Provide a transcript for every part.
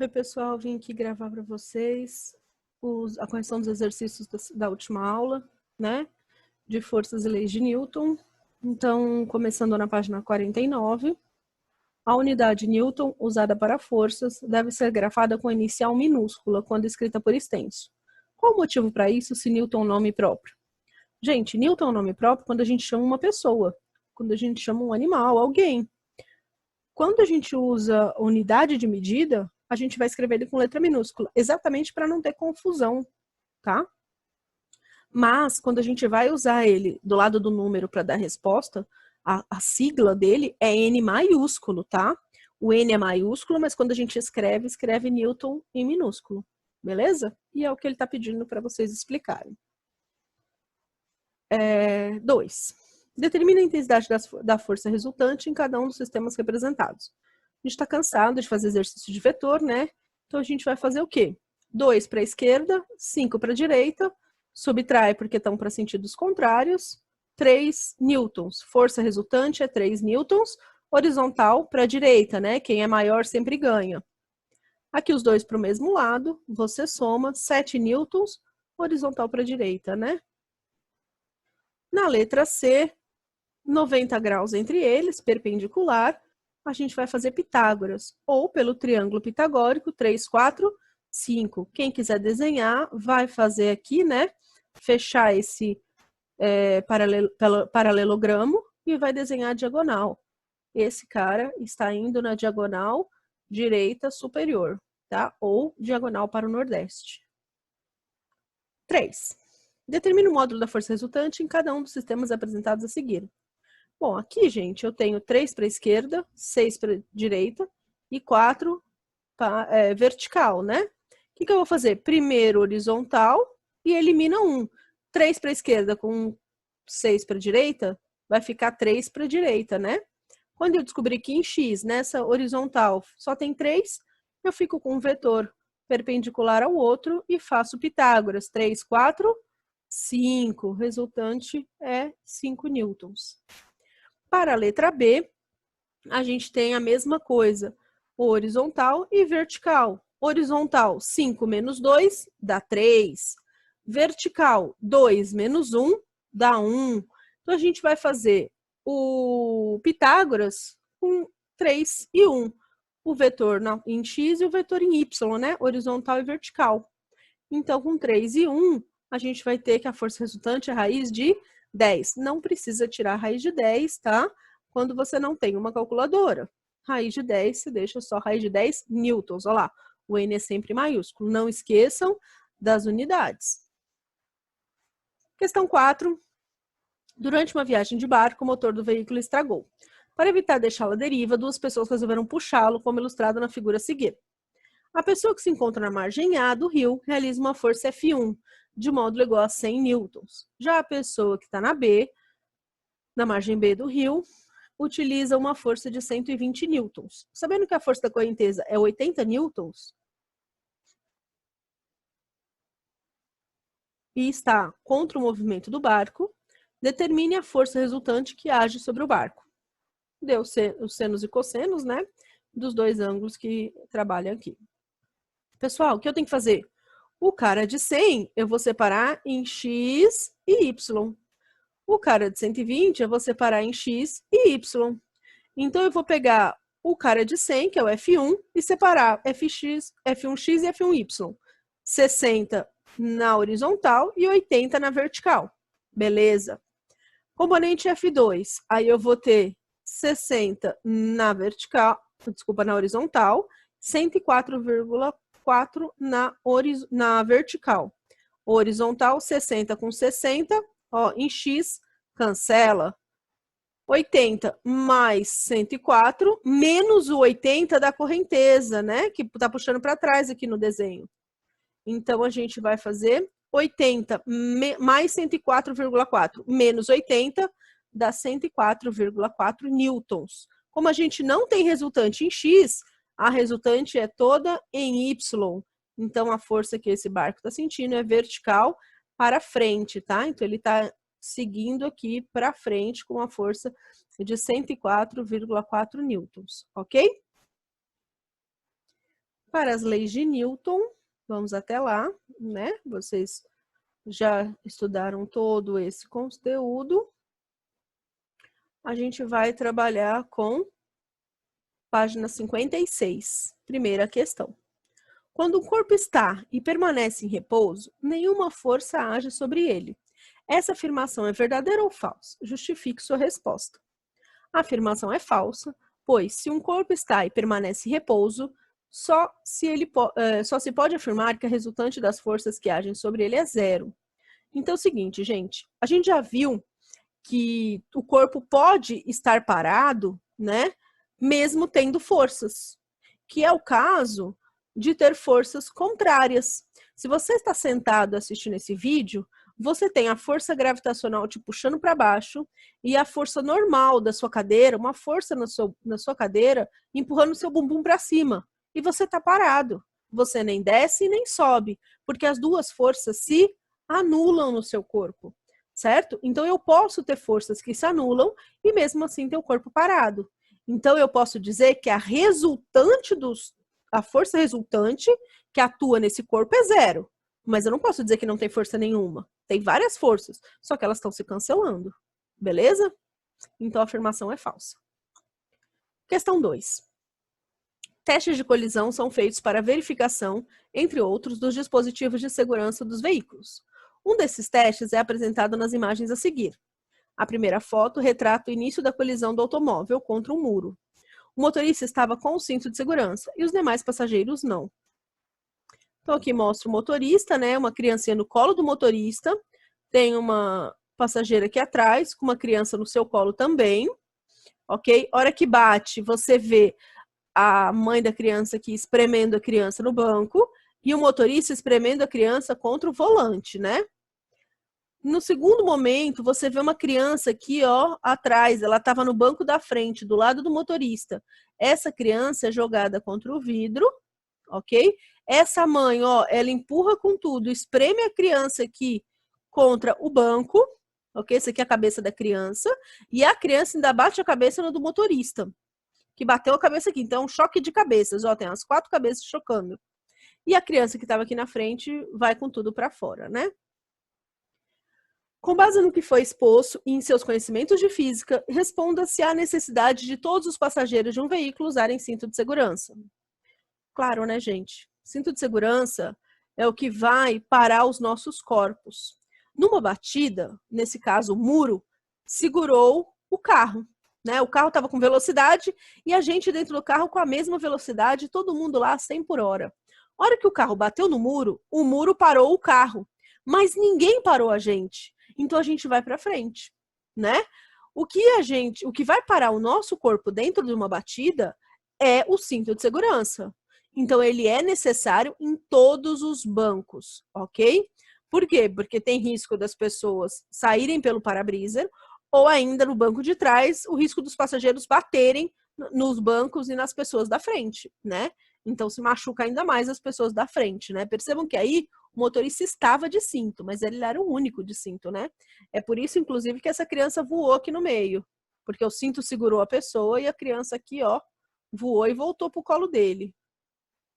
Oi, pessoal, vim aqui gravar para vocês a correção dos exercícios da última aula, né? De forças e leis de Newton. Então, começando na página 49, a unidade Newton usada para forças deve ser grafada com inicial minúscula quando escrita por extenso. Qual o motivo para isso, se Newton é um nome próprio? Gente, Newton é um nome próprio quando a gente chama uma pessoa, quando a gente chama um animal, alguém. Quando a gente usa unidade de medida, a gente vai escrever ele com letra minúscula, exatamente para não ter confusão, tá? Mas, quando a gente vai usar ele do lado do número para dar resposta, a sigla dele é N maiúsculo, tá? O N é maiúsculo, mas quando a gente escreve Newton em minúsculo, beleza? E é o que ele está pedindo para vocês explicarem. 2. Determina a intensidade da força resultante em cada um dos sistemas representados. A gente está cansado de fazer exercício de vetor, né? Então a gente vai fazer o quê? 2 para a esquerda, 5 para a direita, subtrai porque estão para sentidos contrários, 3 newtons. Força resultante é 3 newtons, horizontal para a direita, né? Quem é maior sempre ganha. Aqui os dois para o mesmo lado, você soma 7 newtons, horizontal para a direita, né? Na letra C, 90 graus entre eles, perpendicular, a gente vai fazer Pitágoras, ou pelo triângulo pitagórico, 3, 4, 5. Quem quiser desenhar, vai fazer aqui, né? Fechar esse paralelogramo e vai desenhar a diagonal. Esse cara está indo na diagonal direita superior, tá? Ou diagonal para o nordeste. 3. Determine o módulo da força resultante em cada um dos sistemas apresentados a seguir. Bom, aqui, gente, eu tenho 3 para a esquerda, 6 para a direita e 4 vertical, né? O que eu vou fazer? Primeiro horizontal e elimina 1. 3 para a esquerda com 6 para a direita, vai ficar 3 para a direita, né? Quando eu descobrir que em X, nessa horizontal, só tem 3, eu fico com um vetor perpendicular ao outro e faço Pitágoras. 3, 4, 5. Resultante é 5 newtons. Para a letra B, a gente tem a mesma coisa, horizontal e vertical. Horizontal, 5 menos 2 dá 3. Vertical, 2 menos 1 dá 1. Então, a gente vai fazer o Pitágoras com 3 e 1. O vetor em X e o vetor em Y, né? Horizontal e vertical. Então, com 3 e 1, a gente vai ter que a força resultante é raiz de 10. Não precisa tirar a raiz de 10, tá? Quando você não tem uma calculadora. Raiz de 10, você deixa só raiz de 10 newtons. Olha lá, o N é sempre maiúsculo. Não esqueçam das unidades. Questão 4. Durante uma viagem de barco, o motor do veículo estragou. Para evitar deixá-lo à deriva, 2 pessoas resolveram puxá-lo, como ilustrado na figura a seguir. A pessoa que se encontra na margem A do rio realiza uma força F1, de módulo igual a 100 newtons. Já a pessoa que está na B, na margem B do rio, utiliza uma força de 120 newtons. Sabendo que a força da correnteza é 80 newtons, e está contra o movimento do barco, determine a força resultante que age sobre o barco. Deu os senos e cossenos, né? Dos dois ângulos que trabalham aqui. Pessoal, o que eu tenho que fazer? O cara de 100, eu vou separar em X e Y. O cara de 120, eu vou separar em X e Y. Então, eu vou pegar o cara de 100, que é o F1, e separar F1x e F1y. 60 na horizontal e 80 na vertical. Beleza. Componente F2, aí eu vou ter 60 na vertical, desculpa, na horizontal, 104,4 na vertical. Horizontal, 60 com 60, ó, em X, cancela. 80 mais 104, menos o 80 da correnteza, né? Que tá puxando para trás aqui no desenho. Então, a gente vai fazer 80 mais 104,4 menos 80 dá 104,4 newtons. Como a gente não tem resultante em X, a resultante é toda em Y. Então, a força que esse barco está sentindo é vertical para frente, tá? Então, ele está seguindo aqui para frente com a força de 104,4 newtons, ok? Para as leis de Newton, vamos até lá, né? Vocês já estudaram todo esse conteúdo. A gente vai trabalhar com página 56, primeira questão. Quando um corpo está e permanece em repouso, nenhuma força age sobre ele. Essa afirmação é verdadeira ou falsa? Justifique sua resposta. A afirmação é falsa, pois se um corpo está e permanece em repouso, só se pode afirmar que a resultante das forças que agem sobre ele é zero. Então é o seguinte, gente, a gente já viu que o corpo pode estar parado, né, mesmo tendo forças, que é o caso de ter forças contrárias. Se você está sentado assistindo esse vídeo, você tem a força gravitacional te puxando para baixo e a força normal da sua cadeira, uma força na sua cadeira, empurrando o seu bumbum para cima. E você está parado. Você nem desce nem sobe, porque as duas forças se anulam no seu corpo, certo? Então eu posso ter forças que se anulam e mesmo assim ter o corpo parado. Então eu posso dizer que a força resultante que atua nesse corpo é zero. Mas eu não posso dizer que não tem força nenhuma. Tem várias forças, só que elas estão se cancelando. Beleza? Então a afirmação é falsa. Questão 2. Testes de colisão são feitos para verificação, entre outros, dos dispositivos de segurança dos veículos. Um desses testes é apresentado nas imagens a seguir. A primeira foto retrata o início da colisão do automóvel contra um muro. O motorista estava com o cinto de segurança e os demais passageiros não. Então aqui mostra o motorista, né? Uma criancinha no colo do motorista. Tem uma passageira aqui atrás, com uma criança no seu colo também. Ok? Hora que bate, você vê a mãe da criança aqui espremendo a criança no banco e o motorista espremendo a criança contra o volante, né? No segundo momento, você vê uma criança aqui, ó, atrás. Ela estava no banco da frente, do lado do motorista. Essa criança é jogada contra o vidro, ok? Essa mãe, ó, ela empurra com tudo, espreme a criança aqui contra o banco, ok? Essa aqui é a cabeça da criança. E a criança ainda bate a cabeça no do motorista, que bateu a cabeça aqui. Então, é um choque de cabeças, ó, tem as 4 cabeças chocando. E a criança que estava aqui na frente vai com tudo para fora, né? Com base no que foi exposto e em seus conhecimentos de física, responda se há necessidade de todos os passageiros de um veículo usarem cinto de segurança. Claro, né, gente? Cinto de segurança é o que vai parar os nossos corpos. Numa batida, nesse caso o muro, segurou o carro, né? O carro estava com velocidade e a gente dentro do carro com a mesma velocidade, todo mundo lá 100 por hora. A hora que o carro bateu no muro, o muro parou o carro, mas ninguém parou a gente. Então a gente vai para frente, né? O que vai parar o nosso corpo dentro de uma batida é o cinto de segurança. Então ele é necessário em todos os bancos, ok? Por quê? Porque tem risco das pessoas saírem pelo para-brisa ou ainda no banco de trás, o risco dos passageiros baterem nos bancos e nas pessoas da frente, né? Então se machuca ainda mais as pessoas da frente, né? Percebam que aí o motorista estava de cinto, mas ele era o único de cinto, né? É por isso, inclusive, que essa criança voou aqui no meio, porque o cinto segurou a pessoa e a criança aqui, ó, voou e voltou pro colo dele.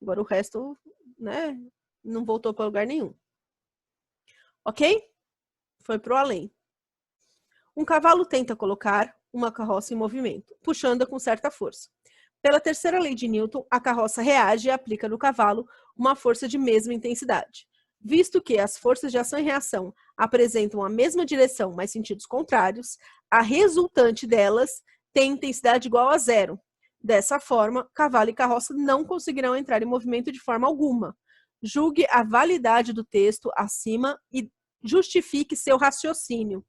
Agora o resto, né, não voltou para lugar nenhum. Ok? Foi pro além. Um cavalo tenta colocar uma carroça em movimento, puxando-a com certa força. Pela terceira lei de Newton, a carroça reage e aplica no cavalo uma força de mesma intensidade. Visto que as forças de ação e reação apresentam a mesma direção, mas sentidos contrários, a resultante delas tem intensidade igual a zero. Dessa forma, cavalo e carroça não conseguirão entrar em movimento de forma alguma. Julgue a validade do texto acima e justifique seu raciocínio.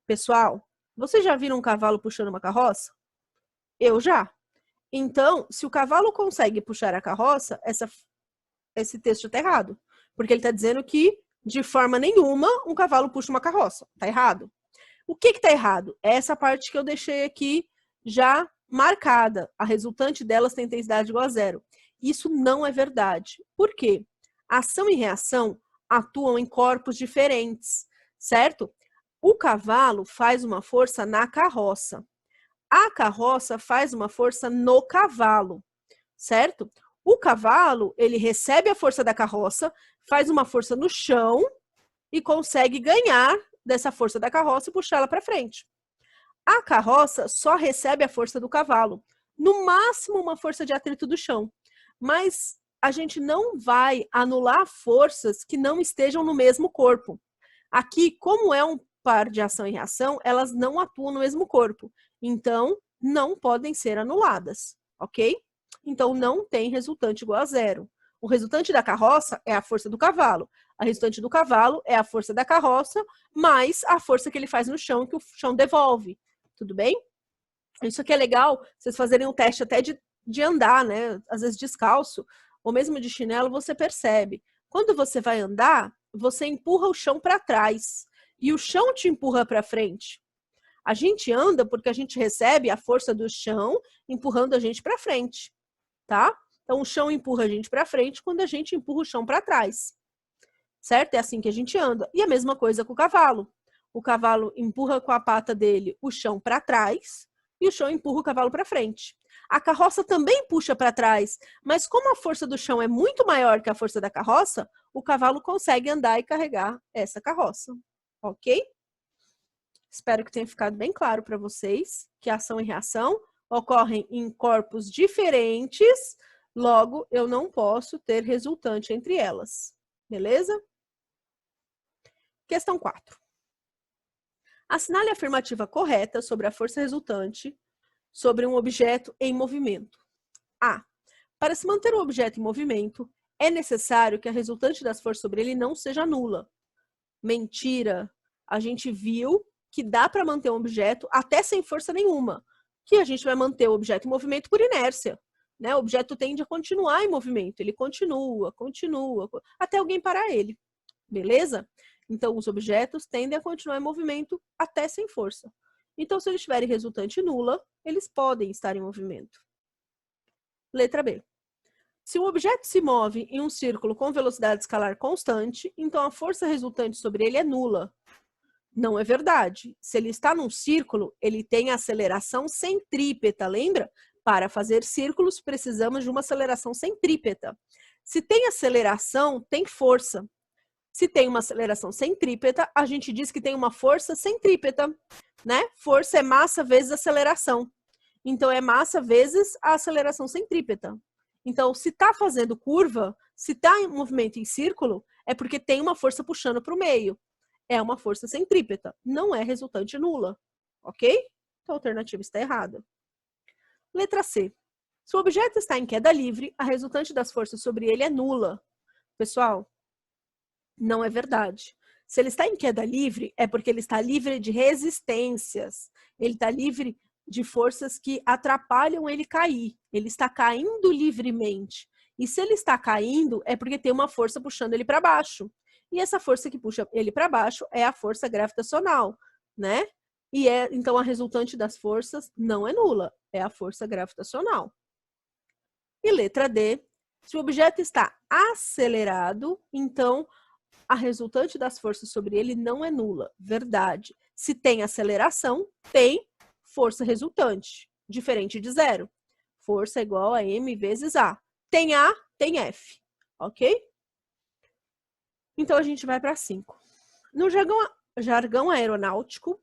Pessoal, vocês já viram um cavalo puxando uma carroça? Eu já. Então, se o cavalo consegue puxar a carroça, esse texto está errado. Porque ele está dizendo que, de forma nenhuma, um cavalo puxa uma carroça. Está errado. O que está errado? É essa parte que eu deixei aqui já marcada. A resultante delas tem intensidade igual a zero. Isso não é verdade. Por quê? Ação e reação atuam em corpos diferentes, certo? O cavalo faz uma força na carroça. A carroça faz uma força no cavalo, certo? O cavalo, ele recebe a força da carroça, faz uma força no chão e consegue ganhar dessa força da carroça e puxar ela para frente. A carroça só recebe a força do cavalo, no máximo uma força de atrito do chão, mas a gente não vai anular forças que não estejam no mesmo corpo. Aqui, como é um par de ação e reação, elas não atuam no mesmo corpo, então não podem ser anuladas, ok? Então não tem resultante igual a zero. O resultante da carroça é a força do cavalo. A resultante do cavalo é a força da carroça, mais a força que ele faz no chão, que o chão devolve. Tudo bem? Isso aqui é legal, vocês fazerem um teste até de andar, né? Às vezes descalço, ou mesmo de chinelo, você percebe. Quando você vai andar, você empurra o chão para trás. E o chão te empurra para frente. A gente anda porque a gente recebe a força do chão empurrando a gente para frente, tá? Então, o chão empurra a gente para frente quando a gente empurra o chão para trás, certo? É assim que a gente anda. E a mesma coisa com o cavalo. O cavalo empurra com a pata dele o chão para trás e o chão empurra o cavalo para frente. A carroça também puxa para trás, mas como a força do chão é muito maior que a força da carroça, o cavalo consegue andar e carregar essa carroça, ok? Espero que tenha ficado bem claro para vocês que ação e reação ocorrem em corpos diferentes, logo eu não posso ter resultante entre elas. Beleza? Questão 4. Assinale a afirmativa correta sobre a força resultante sobre um objeto em movimento. A. Para se manter o objeto em movimento, é necessário que a resultante das forças sobre ele não seja nula. Mentira! A gente viu que dá para manter um objeto até sem força nenhuma, que a gente vai manter o objeto em movimento por inércia, né? O objeto tende a continuar em movimento, ele continua, até alguém parar ele, beleza? Então, os objetos tendem a continuar em movimento até sem força. Então, se eles tiverem resultante nula, eles podem estar em movimento. Letra B. Se um objeto se move em um círculo com velocidade escalar constante, então a força resultante sobre ele é nula. Não é verdade. Se ele está num círculo, ele tem aceleração centrípeta, lembra? Para fazer círculos, precisamos de uma aceleração centrípeta. Se tem aceleração, tem força. Se tem uma aceleração centrípeta, a gente diz que tem uma força centrípeta, né? Força é massa vezes aceleração. Então, é massa vezes a aceleração centrípeta. Então, se está fazendo curva, se está em movimento em círculo, é porque tem uma força puxando para o meio. É uma força centrípeta, não é resultante nula, ok? Então, a alternativa está errada. Letra C. Se o objeto está em queda livre, a resultante das forças sobre ele é nula. Pessoal, não é verdade. Se ele está em queda livre, é porque ele está livre de resistências. Ele está livre de forças que atrapalham ele cair. Ele está caindo livremente. E se ele está caindo, é porque tem uma força puxando ele para baixo. E essa força que puxa ele para baixo é a força gravitacional, né? E então a resultante das forças não é nula, é a força gravitacional. E letra D, se o objeto está acelerado, então a resultante das forças sobre ele não é nula. Verdade. Se tem aceleração, tem força resultante, diferente de zero. Força é igual a m vezes A. Tem A, tem F, ok? Então, a gente vai para 5. No jargão aeronáutico,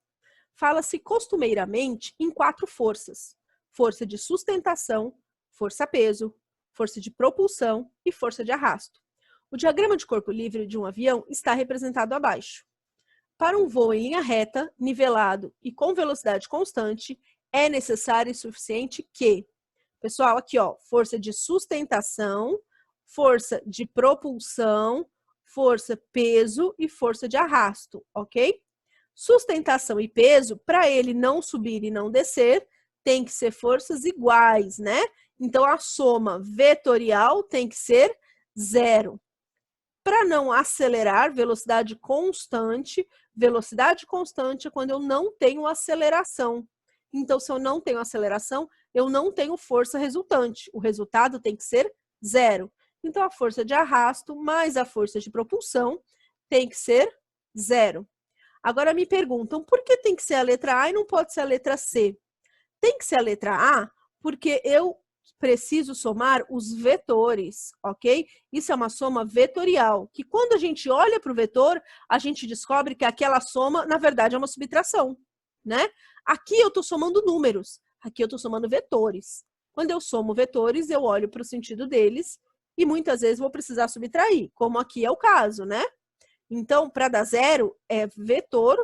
fala-se costumeiramente em 4 forças. Força de sustentação, força-peso, força de propulsão e força de arrasto. O diagrama de corpo livre de um avião está representado abaixo. Para um voo em linha reta, nivelado e com velocidade constante, é necessário e suficiente que, pessoal, aqui ó, força de sustentação, força de propulsão, força, peso e força de arrasto, ok? Sustentação e peso, para ele não subir e não descer, tem que ser forças iguais, né? Então, a soma vetorial tem que ser 0. Para não acelerar, velocidade constante é quando eu não tenho aceleração. Então, se eu não tenho aceleração, eu não tenho força resultante. O resultado tem que ser 0. Então, a força de arrasto mais a força de propulsão tem que ser 0. Agora, me perguntam, por que tem que ser a letra A e não pode ser a letra C? Tem que ser a letra A porque eu preciso somar os vetores, ok? Isso é uma soma vetorial, que quando a gente olha para o vetor, a gente descobre que aquela soma, na verdade, é uma subtração, né? Aqui eu estou somando números, aqui eu estou somando vetores. Quando eu somo vetores, eu olho para o sentido deles e muitas vezes vou precisar subtrair, como aqui é o caso, né? Então, para dar zero, é vetor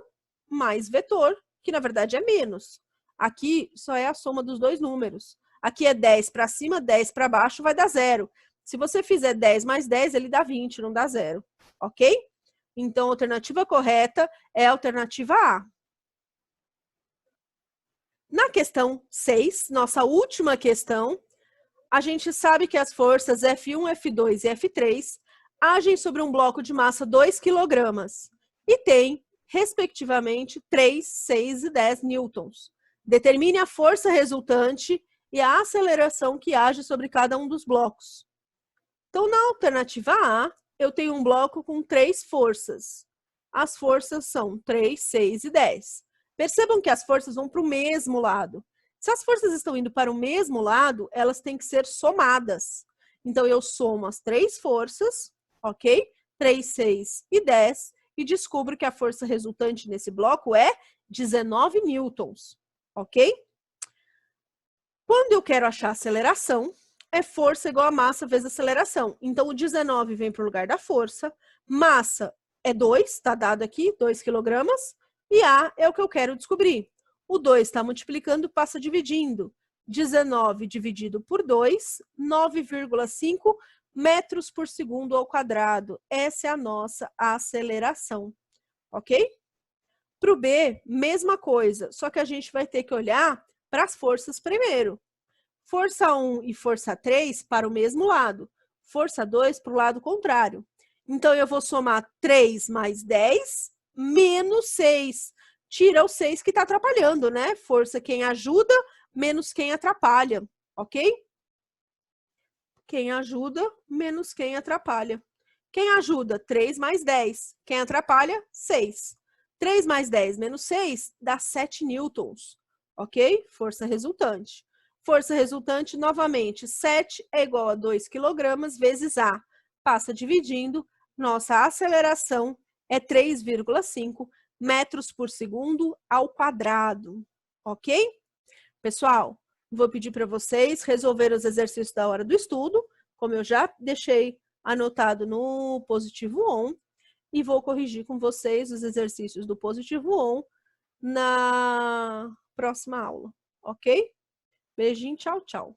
mais vetor, que na verdade é menos. Aqui só é a soma dos dois números. Aqui é 10 para cima, 10 para baixo, vai dar zero. Se você fizer 10 mais 10, ele dá 20, não dá zero. Ok? Então, a alternativa correta é a alternativa A. Na questão 6, nossa última questão, a gente sabe que as forças F1, F2 e F3 agem sobre um bloco de massa 2 kg e tem, respectivamente, 3, 6 e 10 newtons. Determine a força resultante e a aceleração que age sobre cada um dos blocos. Então, na alternativa A, eu tenho um bloco com 3 forças. As forças são 3, 6 e 10. Percebam que as forças vão para o mesmo lado. Se as forças estão indo para o mesmo lado, elas têm que ser somadas. Então, eu somo as 3 forças, ok? 3, 6 e 10, e descubro que a força resultante nesse bloco é 19 newtons, ok? Quando eu quero achar aceleração, é força igual a massa vezes aceleração. Então, o 19 vem para o lugar da força, massa é 2, está dado aqui, 2 kg, e A é o que eu quero descobrir. O 2 está multiplicando, passa dividindo. 19 dividido por 2, 9,5 metros por segundo ao quadrado. Essa é a nossa aceleração, ok? Para o B, mesma coisa, só que a gente vai ter que olhar para as forças primeiro. Força 1 e força 3 para o mesmo lado. Força 2 para o lado contrário. Então, eu vou somar 3 mais 10 menos 6. Tira o 6 que está atrapalhando, né? Força quem ajuda menos quem atrapalha, ok? Quem ajuda menos quem atrapalha. Quem ajuda? 3 mais 10. Quem atrapalha? 6. 3 mais 10 menos 6 dá 7 newtons, ok? Força resultante. Força resultante, novamente, 7 é igual a 2 kg vezes A. Passa dividindo, nossa aceleração é 3,5 metros por segundo ao quadrado, ok? Pessoal, vou pedir para vocês resolver os exercícios da hora do estudo, como eu já deixei anotado no positivo on, e vou corrigir com vocês os exercícios do positivo on na próxima aula, ok? Beijinho, tchau, tchau.